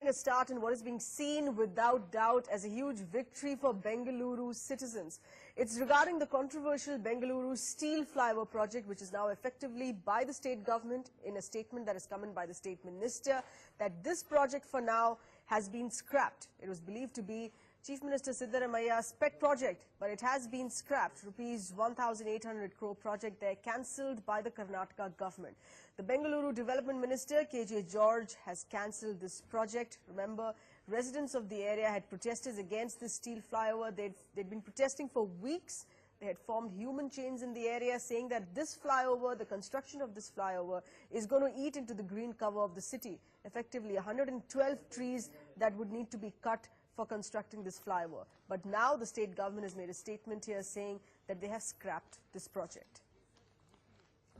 A start in what is being seen without doubt as a huge victory for Bengaluru citizens. It's regarding the controversial Bengaluru Steel Flyover Project, which is now effectively by the state government in a statement that has come in by the state minister, that this project for now has been scrapped. It was believed to be Chief Minister Siddaramaya's pet project, but it has been scrapped. Rupees 1,800 crore project there cancelled by the Karnataka government. The Bengaluru Development Minister, KJ George, has cancelled this project. Remember, residents of the area had protested against this steel flyover. They'd been protesting for weeks. They had formed human chains in the area saying that this flyover, the construction of this flyover, is going to eat into the green cover of the city. Effectively, 112 trees that would need to be cut for constructing this flyover. But now the state government has made a statement here saying that they have scrapped this project.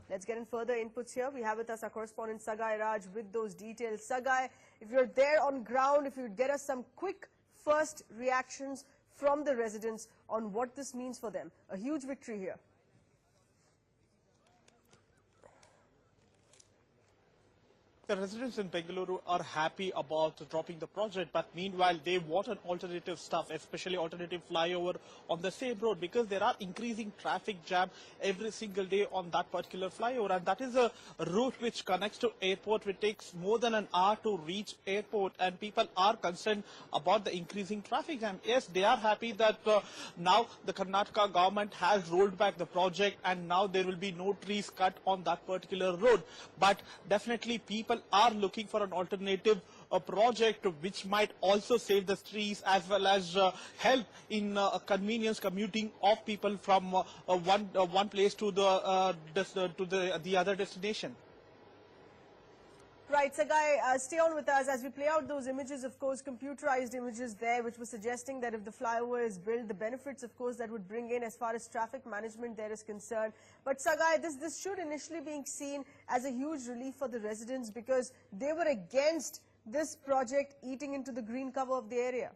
Let's get in further inputs here. We have with us our correspondent Sagai Raj with those details. Sagai, if you're there on ground, if you would get us some quick first reactions from the residents on what this means for them. A huge victory here. The residents in Bengaluru are happy about dropping the project, but meanwhile they want an alternative stuff, especially alternative flyover on the same road, because there are increasing traffic jam every single day on that particular flyover, and that is a route which connects to airport, which takes more than an hour to reach airport, and people are concerned about the increasing traffic jam. Yes, they are happy that now the Karnataka government has rolled back the project and now there will be no trees cut on that particular road, but definitely people are looking for an alternative project which might also save the trees as well as help in convenience commuting of people from one place to the other destination. Right, Sagai, stay on with us as we play out those images, of course, computerized images there, which were suggesting that if the flyover is built, the benefits, of course, that would bring in as far as traffic management there is concerned. But Sagai, this should initially be seen as a huge relief for the residents because they were against this project eating into the green cover of the area.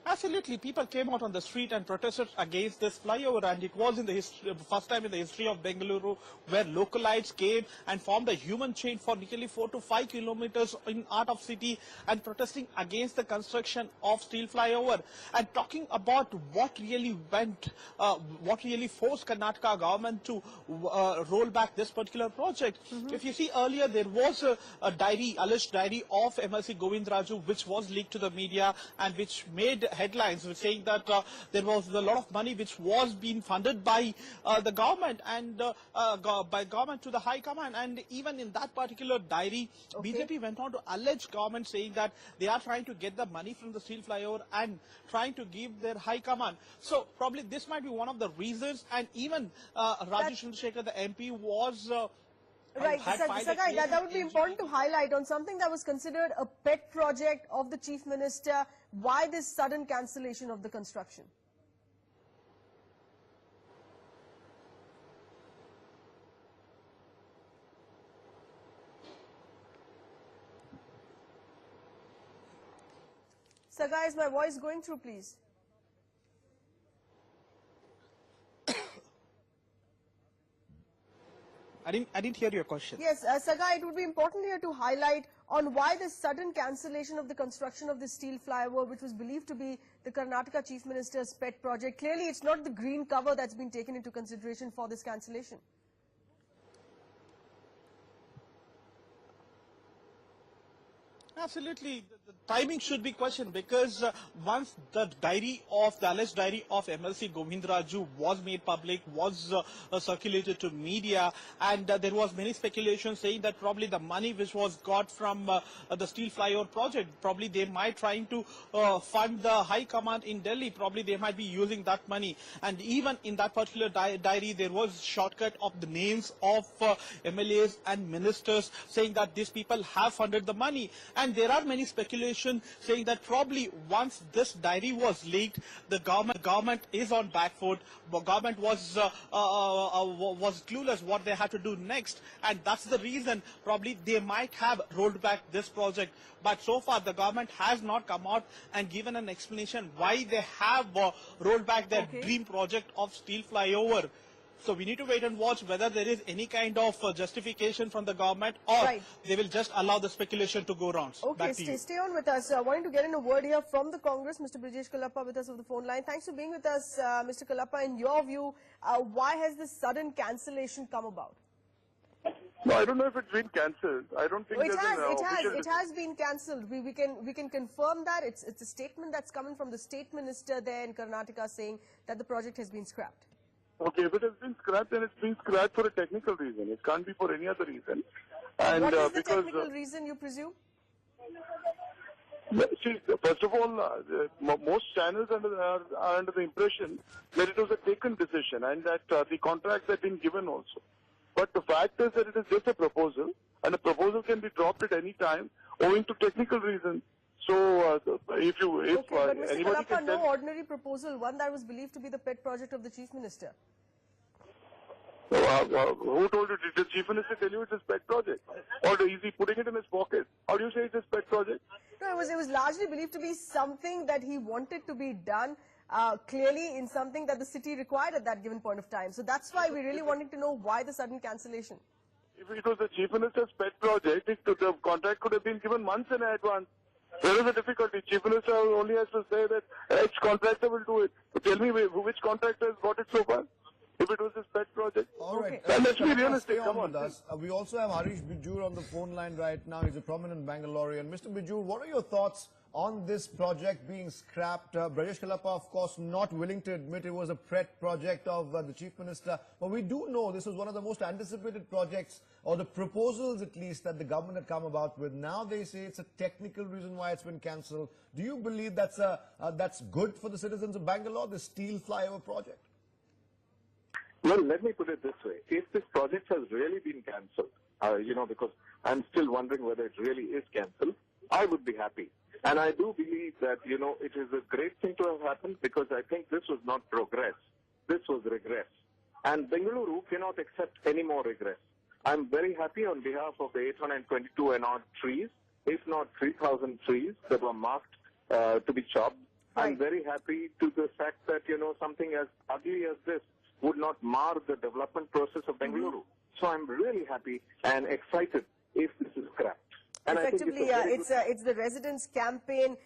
Absolutely, people came out on the street and protested against this flyover, and it was in the first time in the history of Bengaluru where localites came and formed a human chain for nearly 4 to 5 kilometers in out of city and protesting against the construction of steel flyover. And talking about what really forced Karnataka government to roll back this particular project. If you see earlier, there was a diary, alleged diary of MLC Govindraju, which was leaked to the media and which made headlines saying that there was a lot of money which was being funded by the government and by government to the high command, and even in that particular diary, BJP went on to allege government saying that they are trying to get the money from the steel flyover and trying to give their high command. So probably this might be one of the reasons, and even Rajesh Chandrasekhar, the MP, was right, Sagai, that would be important to highlight on something that was considered a pet project of the Chief Minister. Why this sudden cancellation of the construction? Sagai, is my voice going through, please? I didn't hear your question. Yes, Sagai, it would be important here to highlight on why this sudden cancellation of the construction of the steel flyover, which was believed to be the Karnataka Chief Minister's pet project. Clearly, it's not the green cover that's been taken into consideration for this cancellation. Absolutely. The timing should be questioned because once the alleged diary of MLC Govindraju was made public, was circulated to media, and there was many speculation saying that probably the money which was got from the steel flyover project, probably they might trying to fund the high command in Delhi, probably they might be using that money. And even in that particular diary, there was shortcut of the names of MLAs and ministers saying that these people have funded the money. And there are many speculations saying that probably once this diary was leaked, the government is on back foot. The government was clueless what they had to do next, and that's the reason probably they might have rolled back this project. But so far, the government has not come out and given an explanation why they have rolled back their dream project of steel flyover. So we need to wait and watch whether there is any kind of justification from the government, or Right. they will just allow the speculation to go rounds. Okay, Back to you. stay on with us. Wanting to get in a word here from the Congress, Mr. Brijesh Kalappa with us on the phone line. Thanks for being with us, Mr. Kalappa. In your view, why has this sudden cancellation come about? No, I don't know if it's been cancelled. I don't think there's an official... It has been cancelled. We can confirm that. It's a statement that's coming from the state minister there in Karnataka saying that the project has been scrapped. Okay, if it has been scrapped, then it's been scrapped for a technical reason. It can't be for any other reason. And What is the because, technical reason, you presume? see, first of all, most channels are under the impression that it was a taken decision and that the contracts have been given also. But the fact is that it is just a proposal, and a proposal can be dropped at any time owing to technical reasons. So, if Okay, but Mr. anybody Kalappa, can no tell... ordinary proposal, one that was believed to be the pet project of the Chief Minister. Who told you? Did the Chief Minister tell you it's his pet project? Or is he putting it in his pocket? How do you say it's his pet project? No, it was largely believed to be something that he wanted to be done, clearly in something that the city required at that given point of time. So that's why we really wanted to know why the sudden cancellation. If it was the Chief Minister's pet project, the contract could have been given months in advance. There is a difficulty. Chief Minister only has to say that X contractor will do it. But tell me which contractor has got it so far? If it was his pet project. All right. Let's be realistic. Stay Come with on. us. We also have Harish Bijur on the phone line right now. He's a prominent Bangalorean. Mr. Bijur, what are your thoughts on this project being scrapped? Brijesh Kalappa, of course, not willing to admit it was a pet project of the Chief Minister. But we do know this was one of the most anticipated projects, or the proposals at least, that the government had come about with. Now they say it's a technical reason why it's been cancelled. Do you believe that's good for the citizens of Bangalore, the Steel Flyover project? Well, let me put it this way. If this project has really been cancelled, because I'm still wondering whether it really is cancelled, I would be happy. And I do believe that, it is a great thing to have happened, because I think this was not progress. This was regress. And Bengaluru cannot accept any more regress. I'm very happy on behalf of the 822 and odd trees, if not 3,000 trees that were marked to be chopped. Right. I'm very happy to the fact that, something as ugly as this would not mar the development process of Bengaluru. So I'm really happy and excited if this is scrapped. And Effectively, I think it's the residents' campaign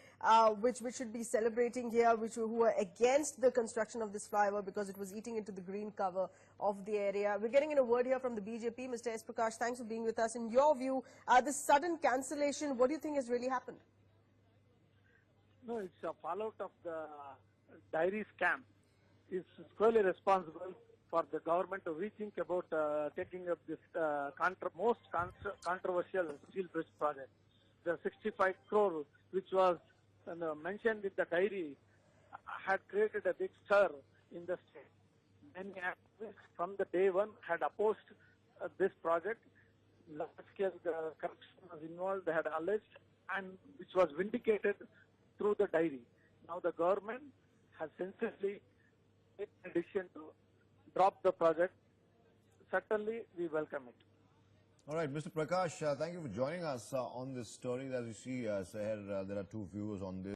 which should be celebrating here, who are against the construction of this flyover because it was eating into the green cover of the area. We're getting in a word here from the BJP. Mr. S. Prakash, thanks for being with us. In your view, this sudden cancellation, what do you think has really happened? No, it's a fallout of the dairy scam. Is squarely responsible for the government to rethink about taking up this most controversial steel bridge project. The 65 crore, which was mentioned in the diary, had created a big stir in the state. Many activists from the day one had opposed this project. Large-scale corruption was involved, they had alleged, and which was vindicated through the diary. Now the government has sensibly taken a decision to drop the project. Certainly, we welcome it. All right, Mr. Prakash, thank you for joining us on this story. As you see, Seher, there are two viewers on this.